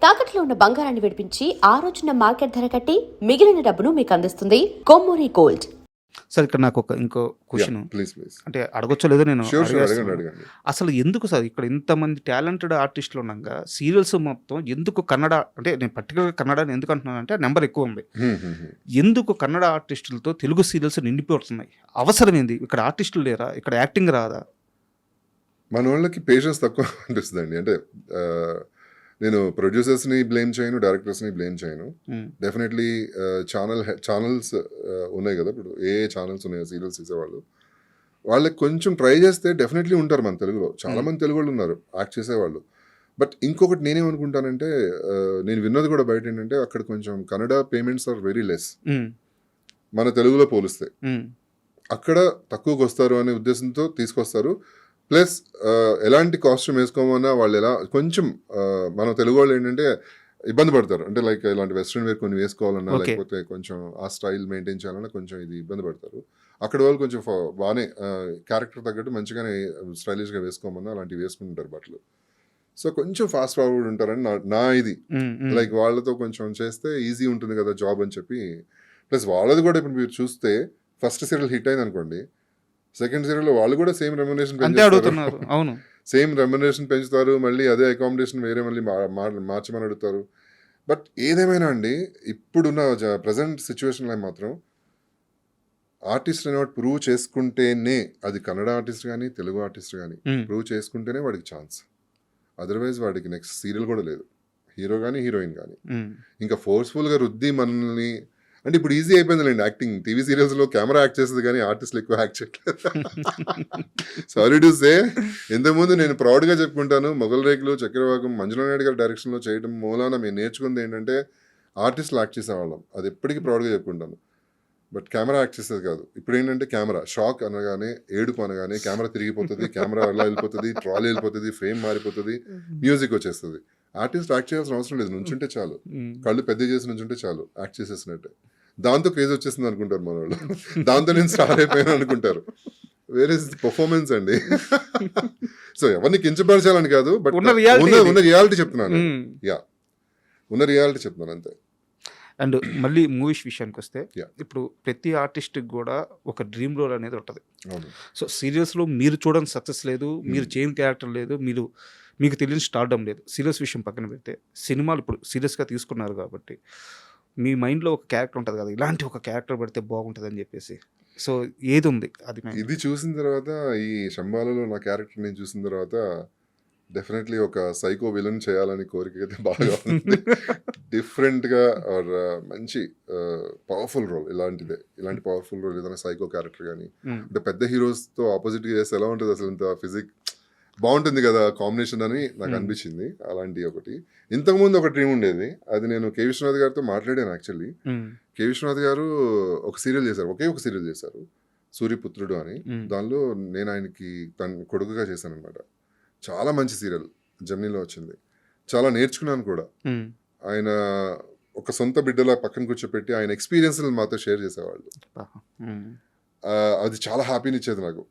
తాకట్లో ఉన్న బంగారాన్ని విడిపించి ఆ రోజున మార్కెట్ ధర కట్టి మిగిలిన డబ్బును మీకు అందిస్తుంది కొమ్మూరి గోల్డ్. సార్ ఇక్కడ నాకు ఇంకో క్వశ్చన్ ప్లీజ్ అంటే అడగొచ్చో లేదో నేను అడగండి. అసలు ఎందుకు సార్ ఇక్కడ ఇంతమంది టాలెంటెడ్ ఆర్టిస్టులు ఉన్నాక సీరియల్స్ మొత్తం ఎందుకు కన్నడ అంటే నేను పర్టికులర్గా కన్నడ ఎందుకు అంటున్నాను అంటే నెంబర్ ఎక్కువ ఉంది. ఎందుకు కన్నడ ఆర్టిస్టులతో తెలుగు సీరియల్స్ నిండిపోతున్నాయి? అవసరం ఏంది? ఇక్కడ ఆర్టిస్టులు లేరా? ఇక్కడ యాక్టింగ్ రాదా? మన వాళ్ళకి పేషెన్స్ తక్కువ అనిపిస్తుంది అండి. అంటే నేను ప్రొడ్యూసర్స్ని బ్లేమ్ చేయను, డైరెక్టర్స్ని బ్లేమ్ చేయను. డెఫినెట్లీ ఛానల్స్ ఉన్నాయి కదా, ఇప్పుడు ఏ ఛానల్స్ ఉన్నాయో సీరియల్స్ తీసేవాళ్ళు, వాళ్ళకి కొంచెం ట్రై చేస్తే డెఫినెట్లీ ఉంటారు మన తెలుగులో. చాలా మంది తెలుగు వాళ్ళు ఉన్నారు యాక్ట్ చేసేవాళ్ళు. బట్ ఇంకొకటి నేనేమనుకుంటానంటే, నేను విన్నది కూడా బయట ఏంటంటే, అక్కడ కొంచెం Kannada payments are very less మన తెలుగులో పోలిస్తే. అక్కడ తక్కువకి వస్తారు అనే ఉద్దేశంతో తీసుకొస్తారు. ప్లస్ ఎలాంటి కాస్ట్యూమ్ వేసుకోమన్నా వాళ్ళు ఎలా కొంచెం మన తెలుగు వాళ్ళు ఏంటంటే ఇబ్బంది పడతారు. అంటే లైక్ ఇలాంటి వెస్ట్రన్ వేర్ కొన్ని వేసుకోవాలన్నా, లేకపోతే కొంచెం ఆ స్టైల్ మెయింటైన్ చేయాలన్నా కొంచెం ఇది ఇబ్బంది పడతారు. అక్కడ వాళ్ళు కొంచెం బాగానే క్యారెక్టర్ తగ్గట్టు మంచిగానే స్టైలిష్గా వేసుకోమన్నా అలాంటివి వేసుకుంటారు బట్టలు. సో కొంచెం ఫాస్ట్ ఫార్వర్డ్ ఉంటారని నా ఇది. లైక్ వాళ్ళతో కొంచెం చేస్తే ఈజీ ఉంటుంది కదా జాబ్ అని చెప్పి. ప్లస్ వాళ్ళది కూడా ఇప్పుడు మీరు చూస్తే ఫస్ట్ సీరియల్ హిట్ అయింది అనుకోండి, సెకండ్ సీరియల్లో వాళ్ళు కూడా సేమ్ రెమ్యునరేషన్ అవును, సేమ్ రెమ్యునరేషన్ పెంచుతారు. మళ్ళీ అదే అకామిడేషన్ వేరే మళ్ళీ మార్చమని అడుగుతారు. బట్ ఏదేమైనా అండి, ఇప్పుడున్న ప్రజెంట్ సిచ్యువేషన్లో మాత్రం ఆర్టిస్ట్ అనేవాడు ప్రూవ్ చేసుకుంటేనే, అది కన్నడ ఆర్టిస్ట్ కానీ తెలుగు ఆర్టిస్ట్ కానీ ప్రూవ్ చేసుకుంటేనే వాడికి ఛాన్స్. అదర్వైజ్ వాడికి నెక్స్ట్ సీరియల్ కూడా లేదు, హీరో కానీ హీరోయిన్ కానీ. ఇంకా ఫోర్స్ఫుల్గా రుద్ది మనల్ని అంటే ఇప్పుడు ఈజీ అయిపోయిందిలేండి యాక్టింగ్. టీవీ సీరియల్స్లో కెమెరా యాక్ట్ చేస్తుంది కానీ ఆర్టిస్టులు ఎక్కువ యాక్ట్ చేయట్లేదు. Sorry to say. ఇంతకుముందు నేను ప్రౌడ్గా చెప్పుకుంటాను, మొగల్ రేకులు, చక్రవాకం మంజులా నాయుడు గారి డైరెక్షన్లో చేయడం మూలాన మేము నేర్చుకుంది ఏంటంటే ఆర్టిస్టులు యాక్ట్ చేసేవాళ్ళం. అది ఎప్పటికీ ప్రౌడ్గా చెప్పుకుంటాను. బట్ కెమెరా యాక్ట్ చేసేది కాదు. ఇప్పుడు ఏంటంటే కెమెరా షాక్ అనగానే, ఏడుపు అనగానే కెమెరా తిరిగిపోతుంది, కెమెరా అలా వెళ్ళిపోతుంది, ట్రాలీ వెళ్ళిపోతుంది, ఫ్రేమ్ మారిపోతుంది, మ్యూజిక్ వచ్చేస్తుంది. ఆర్టిస్ట్ యాక్ట్ చేయాల్సిన అవసరం లేదు, నుంచుంటే చాలు, కళ్ళు పెద్ద చేసి నుంచుంటే చాలు, యాక్ట్ చేసేసినట్టే. దాంతో క్రేజ్ వచ్చేసింది అనుకుంటారు మన వాళ్ళు. దాంతో నేను స్టార్ అయిపోయాను అనుకుంటారు. వేర్ ఇస్ పర్ఫార్మెన్స్ అండి. సో ఎవరిని కించపరచాలని కాదు, బట్ ఉన్న రియాలిటీ చెప్తున్నాను. ఉన్న రియాలిటీ చెప్తున్నాను అంతే. అండ్ మళ్ళీ మూవీస్ విషయానికి వస్తే, ఇప్పుడు ప్రతి ఆర్టిస్ట్కి కూడా ఒక డ్రీమ్ రోల్ అనేది ఉంటుంది. సో సీరియల్స్లో మీరు చూడని సక్సెస్ లేదు, మీరు చేయని క్యారెక్టర్ లేదు, మీకు తెలియని స్టార్డమ్ లేదు. సీరియస్ విషయం పక్కన పెడితే సినిమాలు ఇప్పుడు సీరియస్గా తీసుకున్నారు కాబట్టి మీ మైండ్లో ఒక క్యారెక్టర్ ఉంటుంది కదా, ఇలాంటి ఒక క్యారెక్టర్ పెడితే బాగుంటుంది అని చెప్పేసి. సో ఏది ఉంది? అది ఇది చూసిన తర్వాత, ఈ శంబాలలో నా క్యారెక్టర్ నేను చూసిన తర్వాత డెఫినెట్లీ ఒక సైకో విలన్ చేయాలని కోరిక అయితే బాగా ఉంది. డిఫరెంట్గా ఆర్ మంచి పవర్ఫుల్ రోల్, ఇలాంటి పవర్ఫుల్ రోల్ ఏదైనా సైకో క్యారెక్టర్ కానీ, అంటే పెద్ద హీరోస్తో ఆపోజిట్గా చేస్తే ఎలా ఉంటుంది అసలు, ఇంత ఫిజిక్ బాగుంటుంది కదా కాంబినేషన్ అని నాకు అనిపించింది. అలాంటి ఒకటి. ఇంతకుముందు ఒక డ్రీమ్ ఉండేది, అది నేను కే విశ్వనాథ్ గారితో మాట్లాడాను. యాక్చువల్లీ కే విశ్వనాథ్ గారు ఒక సీరియల్ చేశారు, ఒకే ఒక సీరియల్ చేశారు, సూర్యపుత్రుడు అని. దానిలో నేను ఆయనకి తన కొడుకుగా చేశాను అనమాట. చాలా మంచి సీరియల్, జెమినీలో వచ్చింది. చాలా నేర్చుకున్నాను కూడా. ఆయన ఒక సొంత బిడ్డలా పక్కన కూర్చోపెట్టి ఆయన ఎక్స్పీరియన్స్ మాతో షేర్ చేసేవాళ్ళు. అది చాలా హ్యాపీని ఇచ్చేది నాకు.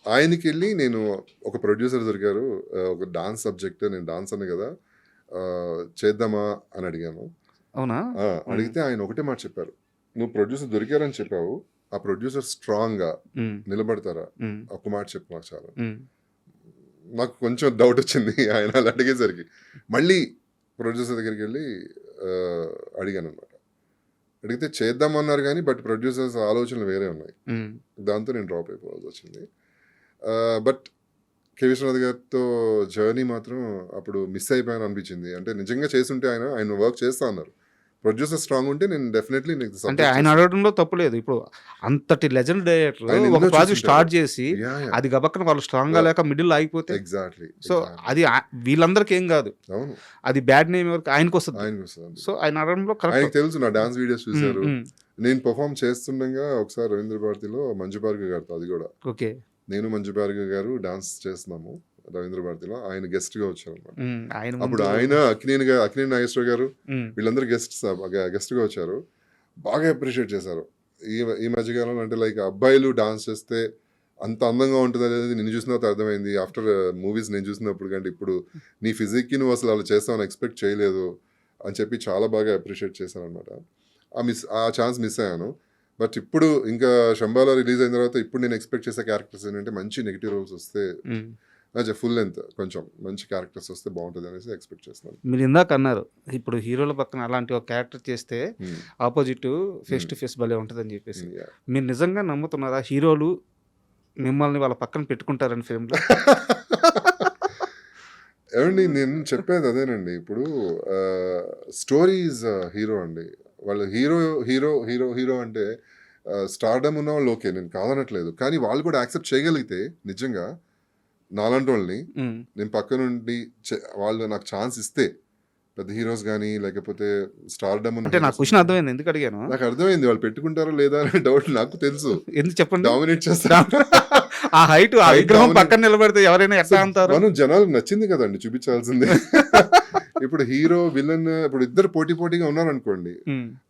ఆయనకి వెళ్ళి నేను ఒక ప్రొడ్యూసర్ దొరికారు, ఒక డాన్స్ సబ్జెక్ట్, నేను డాన్స్ అనే కదా చేద్దామా అని అడిగాను. అవునా? అడిగితే ఆయన ఒకటే మాట చెప్పారు, నువ్వు ప్రొడ్యూసర్ దొరికారని చెప్పావు, ఆ ప్రొడ్యూసర్ స్ట్రాంగ్గా నిలబడతారా, ఒక మాట చెప్పు నాకు చాలా. నాకు కొంచెం డౌట్ వచ్చింది ఆయన అలా అడిగేసరికి. మళ్ళీ ప్రొడ్యూసర్ దగ్గరికి వెళ్ళి అడిగాను అనమాట. అడిగితే చేద్దామన్నారు కానీ బట్ ప్రొడ్యూసర్స్ ఆలోచనలు వేరే ఉన్నాయి. దాంతో నేను డ్రాప్ అయిపోవాల్సి వచ్చింది. బట్ కే విశ్వనాథ్ గారితో జర్నీ మాత్రం అప్పుడు మిస్ అయిపోయాను అనిపించింది. అంటే నిజంగా చేస్తుంటే ఆయన వర్క్ చేస్తా అన్నారు. ప్రొడ్యూసర్ స్ట్రాంగ్ ఉంటే నేను డెఫినెట్లీ అంటే ఆయన అడగడంలో తప్పు లేదు. ఇప్పుడు అంతటి లెజెండ్ డైరెక్టర్ ఒక ప్రాజెక్ట్ స్టార్ట్ చేసి అది గబక్కన వాళ్ళు స్ట్రాంగ్ గా లేక మిడిల్ ఆగిపోతే, ఎగ్జాక్ట్లీ సో అది వీళ్ళందరికీ ఏం కాదు, అది బ్యాడ్ నేమ్ ఆయనకు వస్తుంది. సో ఆయన అడగడంలో ఆయనకు తెలుసు. నా డాన్స్ వీడియోస్ చూసారు. నేను పర్ఫార్మ్ చేస్తుండగా ఒకసారి రవీంద్ర భారతిలో మంజు భార్గవ్ గారితో, అది కూడా ఓకే, నేను మంజు భార్గవ్ గారు డాన్స్ చేస్తున్నాము రవీంద్ర భారతిలో, ఆయన గెస్ట్ గా వచ్చారు అనమాట. అప్పుడు ఆయన అక్కినేని నాగేశ్వర గారు వీళ్ళందరూ గెస్ట్ గా వచ్చారు. బాగా అప్రిషియేట్ చేశారు. ఈ మధ్యకాలంలో అంటే లైక్ అబ్బాయిలు డాన్స్ చేస్తే అంత అందంగా ఉంటుంది అనేది నిన్ను చూసిన తర్వాత అర్థమైంది. ఆఫ్టర్ మూవీస్ నేను చూసినప్పుడు కంటే ఇప్పుడు నీ ఫిజిక్కి నువ్వు అసలు అలా చేస్తావని ఎక్స్పెక్ట్ చేయలేదు. అని చెప్పి చాలా బాగా అప్రిషియేట్ చేశాను అనమాట. ఆ ఛాన్స్ మిస్ అయ్యాను. బట్ ఇప్పుడు ఇంకా శంబాలా రిలీజ్ అయిన తర్వాత ఇప్పుడు నేను ఎక్స్పెక్ట్ చేసే క్యారెక్టర్స్ ఏంటంటే మంచి నెగిటివ్ రోల్స్ వస్తే ఫుల్ లెంత్ కొంచెం మంచి క్యారెక్టర్స్ వస్తే బాగుంటుంది అనేసి ఎక్స్పెక్ట్ చేస్తున్నాను. మీరు ఇందాక అన్నారు ఇప్పుడు హీరోల పక్కన అలాంటి ఒక క్యారెక్టర్ చేస్తే ఆపోజిట్ ఫేస్ టు ఫేస్ భలే ఉంటుందని చెప్పేసి మీరు నిజంగా నమ్ముతున్నారా హీరోలు మిమ్మల్ని వాళ్ళ పక్కన పెట్టుకుంటారని ఫిల్మ్లో? ఏమండి నేను చెప్పేది అదేనండి. ఇప్పుడు స్టోరీ ఈజ్ హీరో అండి. వాళ్ళు హీరో హీరో హీరో హీరో అంటే స్టార్డమ్ ఉన్న వాళ్ళు ఓకే, నేను కాదనట్లేదు. కానీ వాళ్ళు కూడా యాక్సెప్ట్ చేయగలిగితే నిజంగా నాలాంటి వాళ్ళని నేను పక్క నుండి వాళ్ళు నాకు ఛాన్స్ ఇస్తే పెద్ద హీరోస్ కానీ లేకపోతే స్టార్డమ్ అంటే నాకు క్వశ్చన్ అర్థమైంది ఎందుకు అడిగాను. నాకు అర్థమైంది వాళ్ళు పెట్టుకుంటారో లేదా అనే డౌట్ నాకు తెలుసు. ఎందుకు చెప్పండి? డామినేట్ చేస్తారు. ఆ హైట్ ఆ విగ్రహం పక్కన నిలబడితే ఎవరైనా ఎట్లా అంటారు? మనం జనాలకు నచ్చింది కదండి చూపించాల్సింది. ఇప్పుడు హీరో విలన్ ఇప్పుడు ఇద్దరు పోటీగా ఉన్నారనుకోండి,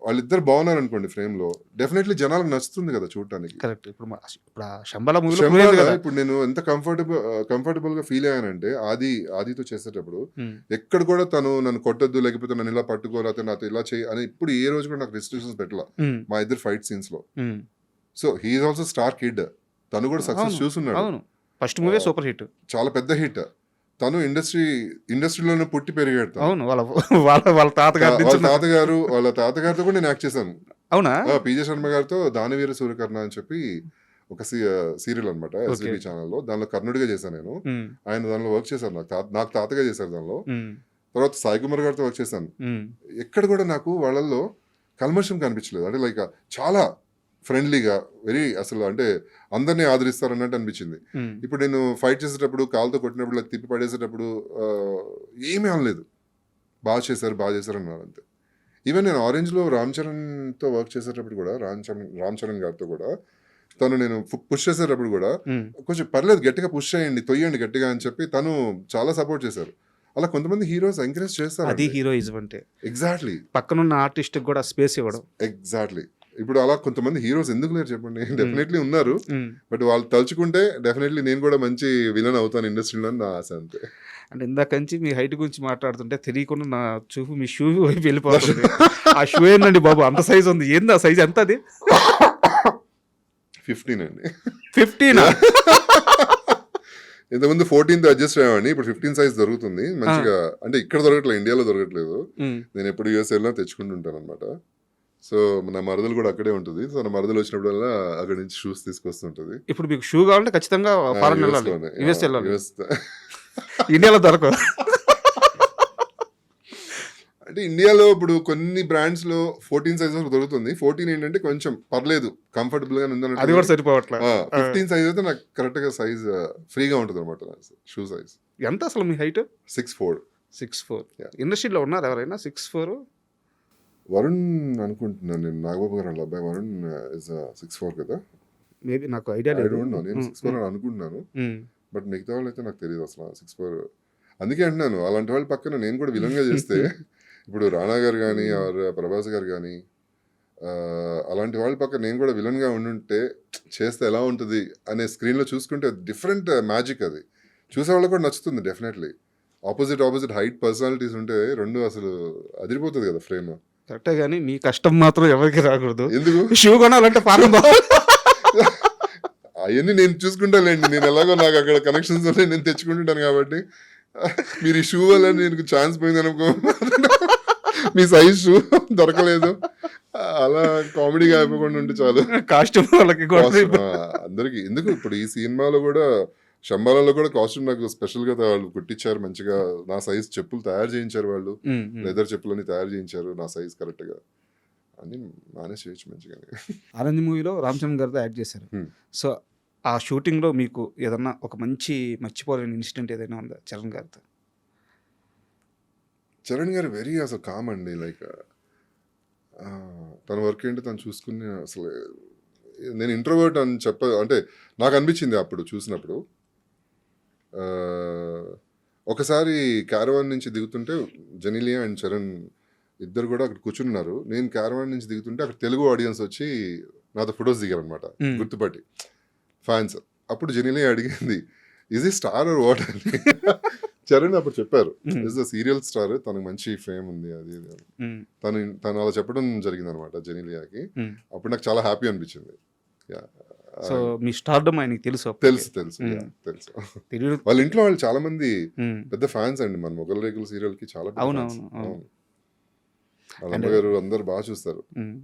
వాళ్ళిద్దరు బాగున్నారు అనుకోండి ఫ్రేమ్ లో, డెఫినెట్లీ జనాలకు నచ్చుతుంది కదా చూడటానికి. కరెక్ట్. ఇప్పుడు శంబాలా మూవీలో ఇప్పుడు నేను ఎంత కంఫర్టబుల్ గా ఫీల్ అయ్యానంటే ఆదితో చేసేటప్పుడు ఎక్కడ కూడా తను నన్ను కొట్టద్దు లేకపోతే నన్ను ఇలా పట్టుకో లేకపోతే నాతో ఇలా చేయి అని ఇప్పుడు ఏ రోజు కూడా నాకు రెస్ట్రిక్షన్స్ పెట్టలా మా ఇద్దరు ఫైట్ సీన్స్ లో. So he's also star kid. తను కూడా సక్సెస్ చూస్తున్నాడు. ఫస్ట్ మూవీ సూపర్ హిట్, చాలా పెద్ద హిట్. తను ఇండస్ట్రీలోనే పుట్టి పెరిగాడు. అవును. వాళ్ళ తాతగారితో కూడా నేను యాక్ట్ చేశాను. అవునా? పీజే శర్మ గారితో దానవీర సూర్యకర్ణ అని చెప్పి ఒక సీరియల్ అనమాట ఎస్వీబీ ఛానల్లో. దానిలో కర్ణుడిగా చేశాను నేను. ఆయన దానిలో వర్క్ చేశారు. నాకు తాతగా చేశారు దానిలో. తర్వాత సాయి కుమార్ గారితో వర్క్ చేశాను. ఎక్కడ కూడా నాకు వాళ్ళల్లో కల్మషం కనిపించలేదు. అంటే లైక్ చాలా ఫ్రెండ్లీగా అసలు అంటే అందరినీ ఆదరిస్తారు అన్నట్టు అనిపించింది. ఇప్పుడు నేను ఫైట్ చేసేటప్పుడు కాలుతో కొట్టినప్పుడు లేక తిప్పి పడేసేటప్పుడు ఏమీ అనలేదు. బాగా చేశారు అన్నారు అంతే. ఈవెన్ నేను ఆరెంజ్లో రామ్ చరణ్తో వర్క్ చేసేటప్పుడు కూడా రామ్ చరణ్ గారితో కూడా తను నేను పుష్ చేసేటప్పుడు కూడా కొంచెం పర్లేదు గట్టిగా పుష్ చేయండి, తొయ్యండి గట్టిగా అని చెప్పి తను చాలా సపోర్ట్ చేశారు. అలా కొంతమంది హీరోస్ ఎంకరేజ్ చేస్తారు. అది హీరోయిజం అంటే. ఎగ్జాక్ట్లీ. పక్కనున్న ఆర్టిస్ట్ కూడా స్పేస్ ఇవ్వడం. ఎగ్జాక్ట్లీ. ఇప్పుడు అలా కొంతమంది హీరోస్ ఎందుకు లేరు చెప్పండి? డెఫినెట్లీ ఉన్నారు. బట్ వాళ్ళు తలుచుకుంటే డెఫినెట్లీ నేను కూడా మంచి విలన్ అవుతాను ఇండస్ట్రీలో అని నా ఆశ అంతే. అంటే ఇందాక నుంచి మీ హైట్ గురించి మాట్లాడుతుంటే తెలియకుండా నా చూపు మీ షూ వైపు వెళ్ళిపోతుంది. ఆ షూ ఏందండి బాబు, అంత సైజ్ ఉంది? ఏంది ఆ సైజ్? ఎంత అది? 15 అండి. 15? ఇంతకుముందు 14th అడ్జస్ట్ అయ్యామండి. ఇప్పుడు 15 సైజ్ దొరుకుతుంది మంచిగా. అంటే ఇక్కడ దొరకట్లేదు, ఇండియాలో దొరకట్లేదు. నేను ఎప్పుడు యూఎస్ వెళ్ళినా తెచ్చుకుంటుంటాను అనమాట. సో నా మరదలు కూడా అక్కడే ఉంటుంది. సో నా మరదలు వచ్చినప్పుడల్లా అక్కడ నుంచి షూస్ తీసుకొస్తుంటది. ఇప్పుడు మీకు షూ కావాలంటే ఖచ్చితంగా ఫారెన్ వెళ్ళాలి, యూఎస్ వెళ్ళాలి. ఇండియాలో దొరకదు. అంటే ఇండియాలో ఇప్పుడు కొన్ని బ్రాండ్స్ లో 14 సైజ్ వరకు దొరుకుతుంది. 14 ఏంటంటే కొంచెం పర్లేదు, కంఫర్టబుల్ గా ఉంది. అది కూడా సరిపోవట్లే. 15 సైజ్ అయితే నాకు కరెక్ట్ గా సైజ్ ఫ్రీగా ఉంటుంది అనమాట. షూ సైజ్ ఎంత అసలు మీ హైట్? 6'4". 6'4". ఇండస్ట్రీలో ఉన్నారు ఎవరైనా 6'4"? వరుణ్ అనుకుంటున్నాను నేను. నాగబాబు గారు వాళ్ళ అబ్బాయి వరుణ్ ఇస్ 6'4" కదా. మేబీ నాకు ఐడియా లేదు. నేను 6'4" అని అనుకుంటున్నాను. బట్ మిగతా వాళ్ళు అయితే నాకు తెలియదు అసలు 6'4". అందుకే అంటున్నాను అలాంటి వాళ్ళ పక్కన నేను కూడా విలన్గా చేస్తే ఇప్పుడు రాణా గారు కానీ ప్రభాస్ గారు కానీ అలాంటి వాళ్ళ పక్కన నేను కూడా విలన్గా ఉండుంటే చేస్తే ఎలా ఉంటుంది అనే స్క్రీన్లో చూసుకుంటే డిఫరెంట్ మ్యాజిక్. అది చూసే వాళ్ళకి కూడా నచ్చుతుంది డెఫినెట్లీ. ఆపోజిట్ హైట్ పర్సనాలిటీస్ ఉంటే రెండు అసలు అదిరిపోతుంది కదా ఫ్రేమ్. కరెక్టే, కానీ మీ కష్టం మాత్రం ఎవరికి రాకూడదు. ఎందుకు? షూ కొనాలంటే ఫారెన్ అవన్నీ నేను చూసుకుంటానులేండి. నేను ఎలాగో నాకు అక్కడ కనెక్షన్స్ ఉన్నాయి, నేను తెచ్చుకుంటుంటాను. కాబట్టి మీరు ఈ షూ వల్ల నేను ఛాన్స్ పోయింది అనుకో, మీ సైజ్ షూ దొరకలేదు, అలా కామెడీగా అయిపోకుండా ఉంటే చాలు. కాస్ట్యూమ్ వాళ్ళకి అందరికి ఎందుకు. ఇప్పుడు ఈ సినిమాలో కూడా శంబాలలో కూడా కాస్ట్యూమ్ నాకు స్పెషల్ గా వాళ్ళు కుట్టించారు మంచిగా. నా సైజ్ చెప్పులు తయారు చేయించారు వాళ్ళు, లెదర్ చెప్పులని తయారు చేయించారు నా సైజ్ కరెక్ట్ గా. అన్ని మేనేజ్ చేయొచ్చు మంచిగా. ఆరెంజ్ మూవీలో రామ్ చరణ్ గారితో యాక్ట్ చేశారు. సో ఆ షూటింగ్లో మీకు ఏదన్నా ఒక మంచి మర్చిపోలేని ఇన్సిడెంట్ ఏదైనా ఉందా చరణ్ గారితో? చరణ్ గారు వెరీ అసలు కామ్ అండి. లైక్ తన వర్క్ ఏంటి తను చూసుకుని అసలు నేను ఇంట్రోవర్ట్ అని అంటే నాకు అనిపించింది అప్పుడు చూసినప్పుడు. ఒకసారి క్యారవాన్ నుంచి దిగుతుంటే జెనీలియా అండ్ చరణ్ ఇద్దరు కూడా అక్కడ కూర్చున్నారు. నేను క్యారవాన్ నుంచి దిగుతుంటే అక్కడ తెలుగు ఆడియన్స్ వచ్చి నాతో ఫొటోస్ దిగారు అనమాట, గుర్తుపట్టి ఫ్యాన్స్. అప్పుడు జెనీలియా అడిగింది, ఈజ్ ఈ స్టార్ ఆర్ వాట్ అని చరణ్ అప్పుడు చెప్పారు Mm. Is the serial star, తనకు మంచి ఫేమ్ ఉంది అది ఇది అని. Mm. తను అలా చెప్పడం జరిగింది అనమాట జెనీలియాకి. Mm. అప్పుడు నాకు చాలా హ్యాపీ అనిపించింది. Yeah. సో మీ స్టార్డమ్ ఆయనకి తెలుసు అప్పటికే. తెలుసు Mm. తెలుసు. తెలియదు. వాళ్ళ ఇంట్లో వాళ్ళు చాలా మంది Mm. పెద్ద ఫ్యాన్స్ అండి మన మొగల్ రేకుల సీరియల్ కి చాలా పెద్ద అవును, fans. అవును, అవును. అవును. వాళ్ళ అమ్మగారు అందరు బాగా చూస్తారు. Mm.